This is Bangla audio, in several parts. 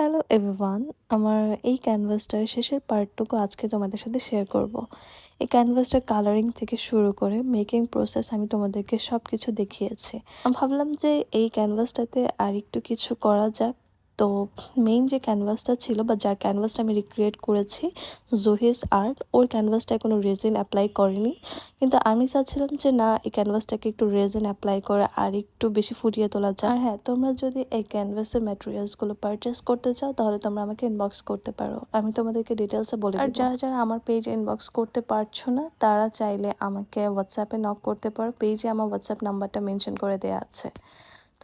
হ্যালো এভরিওয়ান, আমার এই ক্যানভাসটার শেষের পার্টটুকু আজকে তোমাদের সাথে শেয়ার করব। এই ক্যানভাসটার কালারিং থেকে শুরু করে মেকিং প্রসেস আমি তোমাদেরকে সব কিছু দেখিয়েছি। আমি ভাবলাম যে এই ক্যানভাসটাতে আর একটু কিছু করা যাক। তো মেইন যে ক্যানভাসটা ছিল বা যার ক্যানভাসটা আমি রিক্রিয়েট করেছি, জহিস আর্ট, ওর ক্যানভাসটায় কোনো রেজিন অ্যাপ্লাই করেনি, কিন্তু আমি চাচ্ছিলাম যে না, এই ক্যানভাসটাকে একটু রেজিন অ্যাপ্লাই করে আর একটু বেশি ফুটিয়ে তোলা যায়। আর হ্যাঁ, তোমরা যদি এই ক্যানভাসের ম্যাটেরিয়ালসগুলো পারচেস করতে চাও তাহলে তোমরা আমাকে ইনবক্স করতে পারো, আমি তোমাদেরকে ডিটেলসে বলে দেব। আর যারা যারা আমার পেজে ইনবক্স করতে পারছো না তারা চাইলে আমাকে হোয়াটসঅ্যাপে নক করতে পারো, পেজে আমার হোয়াটসঅ্যাপ নাম্বারটা মেনশন করে দেওয়া আছে।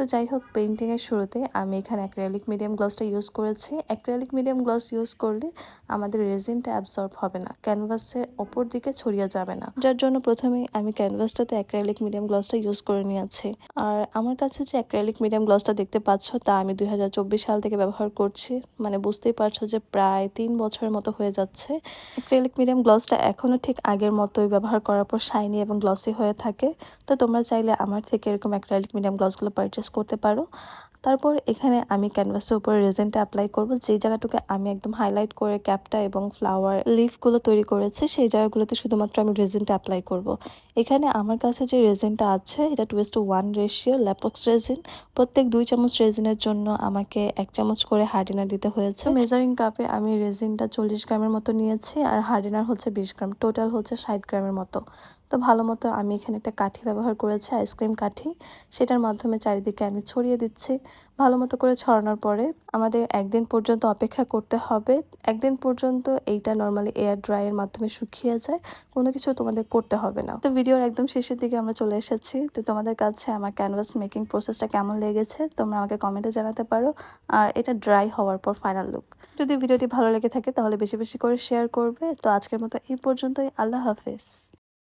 তো যাই হোক, পেইন্টিংয়ের শুরুতে আমি এখানে অ্যাক্রিলিক মিডিয়াম গ্লসটা ইউজ করেছি। অ্যাক্রিলিক মিডিয়াম গ্লস ইউজ করলে আমাদের রেজিনটা অ্যাবসর্ব হবে না, ক্যানভাসের ওপর দিকে ছড়িয়ে যাবে না, যার জন্য প্রথমেই আমি ক্যানভাসটাতে অ্যাক্রিলিক মিডিয়াম গ্লসটা ইউজ করে নিয়েছি। আর আমার কাছে যে অ্যাক্রিলিক মিডিয়াম গ্লসটা দেখতে পাচ্ছ তা আমি 2024 সাল থেকে ব্যবহার করছি, মানে বুঝতেই পারছো যে প্রায় 3 বছরের মতো হয়ে যাচ্ছে। অ্যাক্রিলিক মিডিয়াম গ্লসটা এখনও ঠিক আগের মতোই ব্যবহার করার পর শাইনি এবং গ্লসি হয়ে থাকে। তো তোমরা চাইলে আমার থেকে এরকম অ্যাক্রিলিক মিডিয়াম গ্লসগুলো পারচেস করতে পারো। তারপর এখানে আমি ক্যানভাসের উপরে রেজিনটা অ্যাপ্লাই করব। যেই জায়গাটুকু আমি একদম হাইলাইট করে ক্যাপটা এবং ফ্লাওয়ার লিফগুলো তৈরি করেছি সেই জায়গাগুলোতে শুধুমাত্র আমি রেজিনটা অ্যাপ্লাই করব। এখানে আমার কাছে যে রেজিনটা আছে এটা 2:1 রেশিও ল্যাপক্স রেজিন। প্রত্যেক 2 চামচ রেজিনের জন্য আমাকে 1 চামচ করে হার্ডিনার দিতে হয়েছে। মেজারিং কাপে আমি রেজিনটা 40 গ্রামের মতো নিয়েছি আর হার্ডিনার হচ্ছে 20 গ্রাম, টোটাল হচ্ছে 60 গ্রামের মতো। তো ভালো মতো আমি এখানে একটা কাঠি ব্যবহার করেছি, আইসক্রিম কাঠি, সেটার মাধ্যমে চারিদিকে আমি ছড়িয়ে দিচ্ছি। ভালো মতো করে ছড়ানোর পরে আমাদের 1 দিন পর্যন্ত অপেক্ষা করতে হবে। 1 দিন পর্যন্ত এইটা নর্মালি এয়ার ড্রাইয়ের মাধ্যমে শুকিয়ে যায়, কোনো কিছু তোমাদের করতে হবে না। তো ভিডিওর একদম শেষের দিকে আমরা চলে এসেছি। তো তোমাদের কাছে আমার ক্যানভাস মেকিং প্রসেসটা কেমন লেগেছে তোমরা আমাকে কমেন্টে জানাতে পারো, আর এটা ড্রাই হওয়ার পর ফাইনাল লুক। যদি ভিডিওটি ভালো লেগে থাকে তাহলে বেশি বেশি করে শেয়ার করবে। তো আজকের মতো এই পর্যন্তই, আল্লাহ হাফেজ।